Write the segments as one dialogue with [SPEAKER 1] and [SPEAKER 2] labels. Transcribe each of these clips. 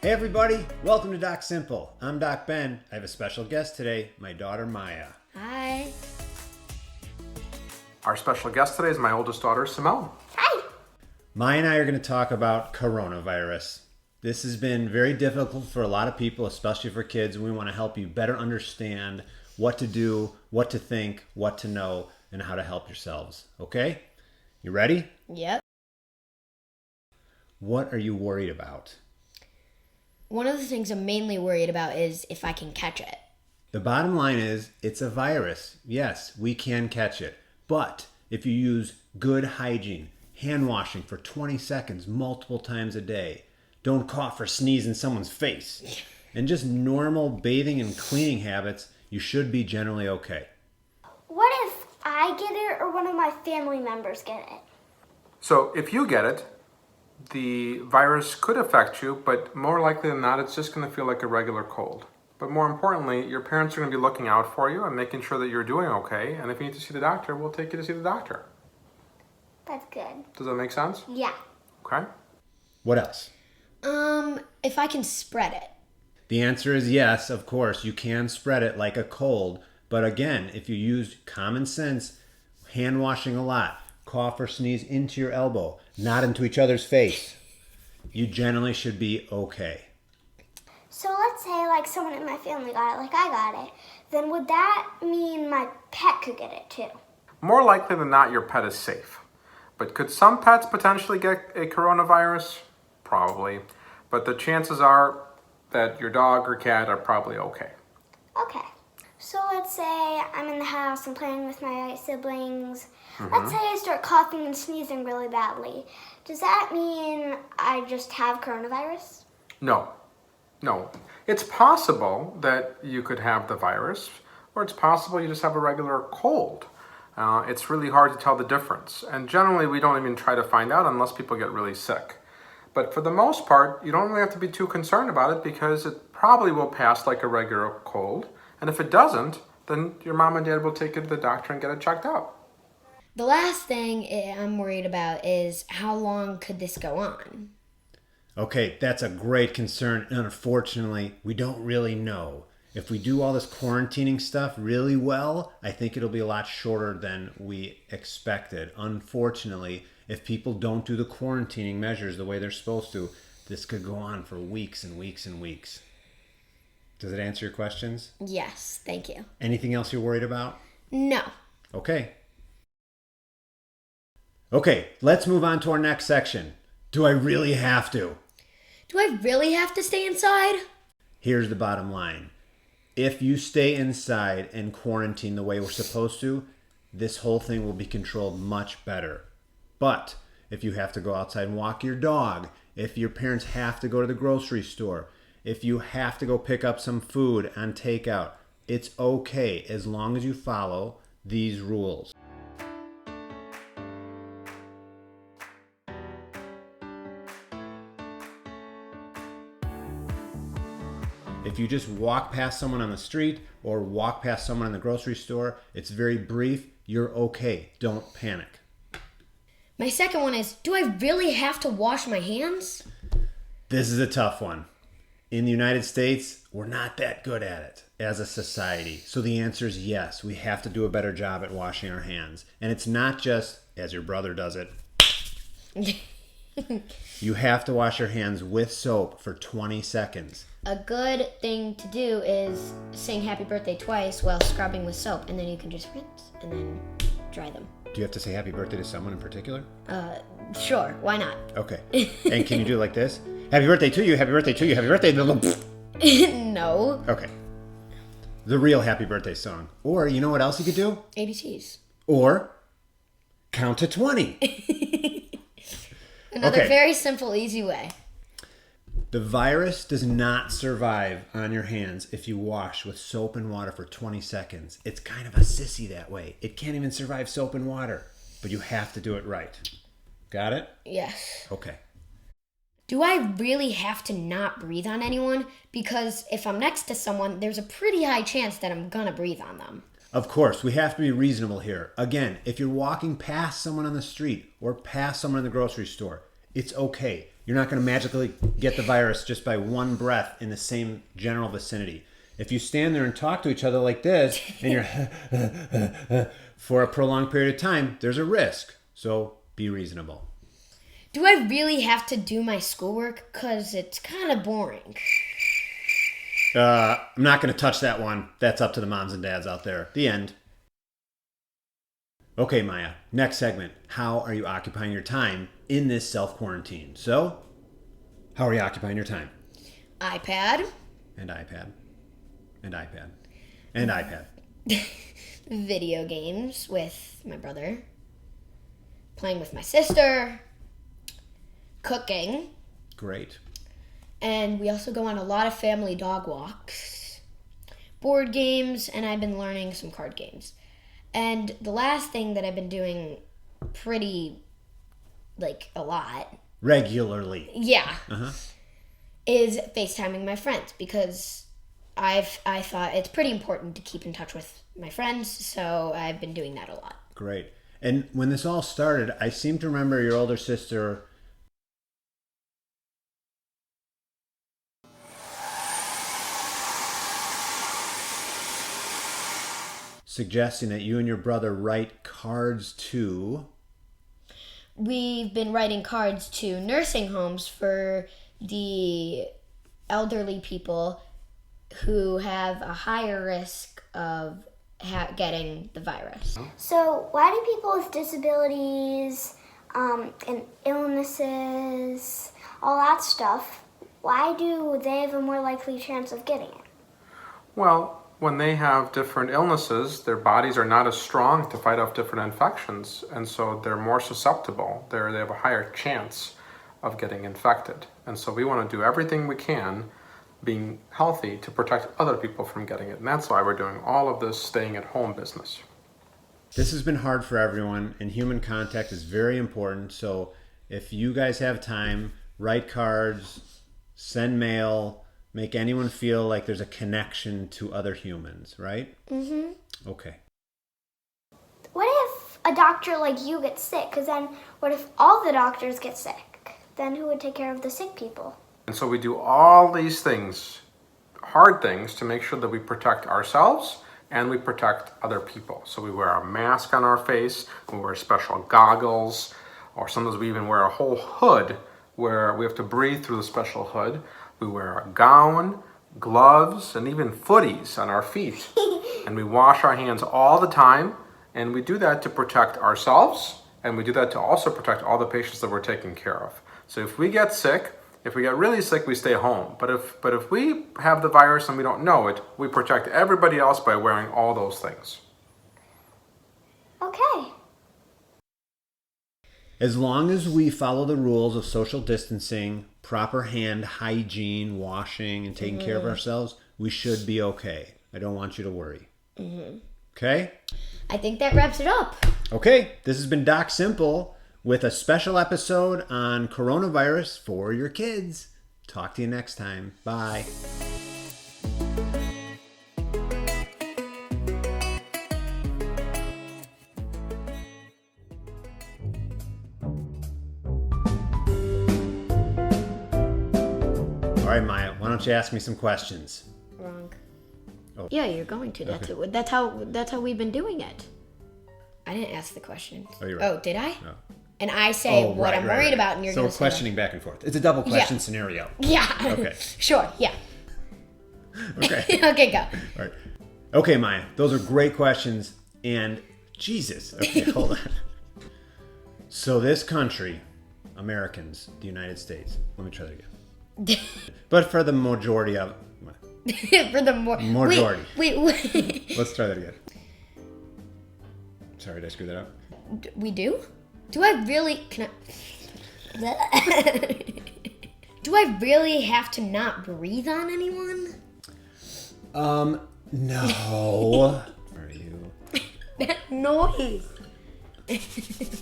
[SPEAKER 1] Hey everybody, welcome to Doc Simple. I'm Doc Ben. I have a special guest today, my daughter Maya.
[SPEAKER 2] Hi.
[SPEAKER 3] Our special guest today is my oldest daughter, Simone.
[SPEAKER 2] Hi.
[SPEAKER 1] Maya and I are going to talk about coronavirus. This has been very difficult for a lot of people, especially for kids, and we want to help you better understand what to do, what to think, what to know, and how to help yourselves. Okay? You ready?
[SPEAKER 2] Yep.
[SPEAKER 1] What are you worried about?
[SPEAKER 2] One of the things I'm mainly worried about is if I can catch it.
[SPEAKER 1] The bottom line is, it's a virus. Yes, we can catch it. But if you use good hygiene, hand washing for 20 seconds multiple times a day, don't cough or sneeze in someone's face, and just normal bathing and cleaning habits, you should be generally okay.
[SPEAKER 4] What if I get it or one of my family members get it?
[SPEAKER 3] So if you get it, the virus could affect you, but more likely than not, it's just going to feel like a regular cold. But more importantly, your parents are going to be looking out for you and making sure that you're doing okay. And if you need to see the doctor, we'll take you to see the doctor.
[SPEAKER 4] That's good.
[SPEAKER 3] Does that make sense?
[SPEAKER 4] Yeah.
[SPEAKER 3] Okay.
[SPEAKER 1] What else?
[SPEAKER 2] If I can spread it.
[SPEAKER 1] The answer is yes, of course, you can spread it like a cold. But again, if you use common sense, hand washing a lot, cough or sneeze into your elbow, not into each other's face, you generally should be okay.
[SPEAKER 4] So let's say like someone in my family got it, like I got it. Then would that mean my pet could get it too?
[SPEAKER 3] More likely than not, your pet is safe. But could some pets potentially get a coronavirus? Probably. But the chances are that your dog or cat are probably okay.
[SPEAKER 4] Okay. So let's say I'm in the house and playing with my siblings. Let's say I start coughing and sneezing really badly. Does that mean I just have coronavirus?
[SPEAKER 3] No. It's possible that you could have the virus, or it's possible you just have a regular cold. It's really hard to tell the difference. And generally, we don't even try to find out unless people get really sick. But for the most part, you don't really have to be too concerned about it because it probably will pass like a regular cold. And if it doesn't, then your mom and dad will take you to the doctor and get it checked out.
[SPEAKER 2] The last thing I'm worried about is how long could this go on?
[SPEAKER 1] Okay, that's a great concern. Unfortunately, we don't really know. If we do all this quarantining stuff really well, I think it'll be a lot shorter than we expected. Unfortunately, if people don't do the quarantining measures the way they're supposed to, this could go on for weeks and weeks and weeks. Does it answer your questions?
[SPEAKER 2] Yes, thank you.
[SPEAKER 1] Anything else you're worried about?
[SPEAKER 2] No.
[SPEAKER 1] Okay, let's move on to our next section. Do I really have to?
[SPEAKER 2] Do I really have to stay inside?
[SPEAKER 1] Here's the bottom line. If you stay inside and quarantine the way we're supposed to, this whole thing will be controlled much better. But if you have to go outside and walk your dog, if your parents have to go to the grocery store, if you have to go pick up some food on takeout, it's okay as long as you follow these rules. If you just walk past someone on the street or walk past someone in the grocery store, it's very brief, you're okay. Don't panic.
[SPEAKER 2] My second one is, do I really have to wash my hands?
[SPEAKER 1] This is a tough one. In the United States, we're not that good at it as a society. So the answer is yes, we have to do a better job at washing our hands. And it's not just, as your brother does it, you have to wash your hands with soap for 20 seconds.
[SPEAKER 2] A good thing to do is sing happy birthday twice while scrubbing with soap, and then you can just rinse and then dry them.
[SPEAKER 1] Do you have to say happy birthday to someone in particular?
[SPEAKER 2] Sure, why not?
[SPEAKER 1] Okay. And can you do it like this? Happy birthday to you, happy birthday to you, happy birthday.
[SPEAKER 2] No.
[SPEAKER 1] Okay. The real happy birthday song. Or you know what else you could do?
[SPEAKER 2] ABCs.
[SPEAKER 1] Or count to 20.
[SPEAKER 2] Another
[SPEAKER 1] Okay.
[SPEAKER 2] very simple, easy way.
[SPEAKER 1] The virus does not survive on your hands if you wash with soap and water for 20 seconds. It's kind of a sissy that way. It can't even survive soap and water. But you have to do it right. Got it?
[SPEAKER 2] Yes.
[SPEAKER 1] Okay.
[SPEAKER 2] Do I really have to not breathe on anyone? Because if I'm next to someone, there's a pretty high chance that I'm gonna breathe on them.
[SPEAKER 1] Of course, we have to be reasonable here. Again, if you're walking past someone on the street or past someone in the grocery store, it's okay. You're not going to magically get the virus just by one breath in the same general vicinity. If you stand there and talk to each other like this, and you're for a prolonged period of time, there's a risk. So be reasonable.
[SPEAKER 2] Do I really have to do my schoolwork? Because it's kind of boring.
[SPEAKER 1] I'm not going to touch that one. That's up to the moms and dads out there. The end. Okay, Maya, next segment. How are you occupying your time in this self-quarantine? So, how are you occupying your time?
[SPEAKER 2] iPad.
[SPEAKER 1] And iPad. And iPad. And iPad.
[SPEAKER 2] Video games with my brother. Playing with my sister. Cooking.
[SPEAKER 1] Great.
[SPEAKER 2] And we also go on a lot of family dog walks. Board games, and I've been learning some card games. And the last thing that I've been doing pretty, a lot.
[SPEAKER 1] Regularly.
[SPEAKER 2] Yeah. Is FaceTiming my friends, because I thought it's pretty important to keep in touch with my friends, so I've been doing that a lot.
[SPEAKER 1] Great. And when this all started, I seem to remember your older sister suggesting that you and your brother write cards to...
[SPEAKER 2] We've been writing cards to nursing homes for the elderly people who have a higher risk of getting the virus.
[SPEAKER 4] So why do people with disabilities and illnesses, all that stuff, why do they have a more likely chance of getting it?
[SPEAKER 3] Well, when they have different illnesses, their bodies are not as strong to fight off different infections, and so they're more susceptible. They have a higher chance of getting infected. And so we want to do everything we can, being healthy, to protect other people from getting it. And that's why we're doing all of this staying at home business.
[SPEAKER 1] This has been hard for everyone, and human contact is very important. So if you guys have time, write cards, send mail, make anyone feel like there's a connection to other humans, right?
[SPEAKER 4] Mm-hmm.
[SPEAKER 1] Okay.
[SPEAKER 4] What if a doctor like you gets sick? Because then what if all the doctors get sick? Then who would take care of the sick people?
[SPEAKER 3] And so we do all these things, hard things, to make sure that we protect ourselves and we protect other people. So we wear a mask on our face, we wear special goggles, or sometimes we even wear a whole hood where we have to breathe through the special hood. We wear a gown, gloves, and even footies on our feet. And we wash our hands all the time. And we do that to protect ourselves. And we do that to also protect all the patients that we're taking care of. So if we get sick, if we get really sick, we stay home. But if we have the virus and we don't know it, we protect everybody else by wearing all those things.
[SPEAKER 4] Okay.
[SPEAKER 1] As long as we follow the rules of social distancing, proper hand hygiene, washing, and taking care of ourselves, we should be okay. I don't want you to worry. Okay?
[SPEAKER 2] I think that wraps it up.
[SPEAKER 1] Okay, this has been Doc Simple with a special episode on coronavirus for your kids. Talk to you next time. Bye. All right, Maya, why don't you ask me some questions?
[SPEAKER 2] Wrong.
[SPEAKER 1] Oh.
[SPEAKER 2] Yeah, you're going to. That's how we've been doing it. I didn't ask the question.
[SPEAKER 1] Oh, you're right.
[SPEAKER 2] Oh, did I?
[SPEAKER 1] No.
[SPEAKER 2] And I say what I'm worried about, and you're
[SPEAKER 1] so
[SPEAKER 2] going
[SPEAKER 1] we're
[SPEAKER 2] to say
[SPEAKER 1] questioning back and forth. It's a double question scenario.
[SPEAKER 2] Yeah.
[SPEAKER 1] Okay.
[SPEAKER 2] Sure. Yeah.
[SPEAKER 1] Okay.
[SPEAKER 2] Okay, go.
[SPEAKER 1] All right. Okay, Maya, those are great questions. And Jesus. Okay, hold on. So this country, Americans, the United States. Let me try that again. But for the majority of
[SPEAKER 2] For the
[SPEAKER 1] majority.
[SPEAKER 2] Wait.
[SPEAKER 1] Let's try that again. Sorry, did I screw that up?
[SPEAKER 2] We do? Do I really? Can I? Do I really have to not breathe on anyone?
[SPEAKER 1] No. Are you?
[SPEAKER 2] That noise. It's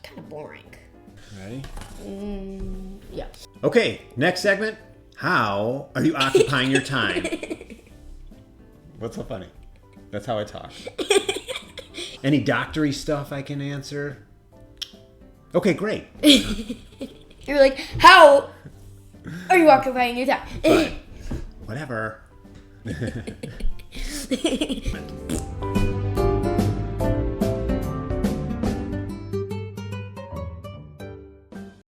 [SPEAKER 2] kind of boring.
[SPEAKER 1] Ready?
[SPEAKER 2] Yeah.
[SPEAKER 1] Okay, next segment. How are you occupying your time? What's so funny? That's how I talk. Any doctory stuff I can answer? Okay, great.
[SPEAKER 2] You're like, how are you occupying your time?
[SPEAKER 1] But whatever.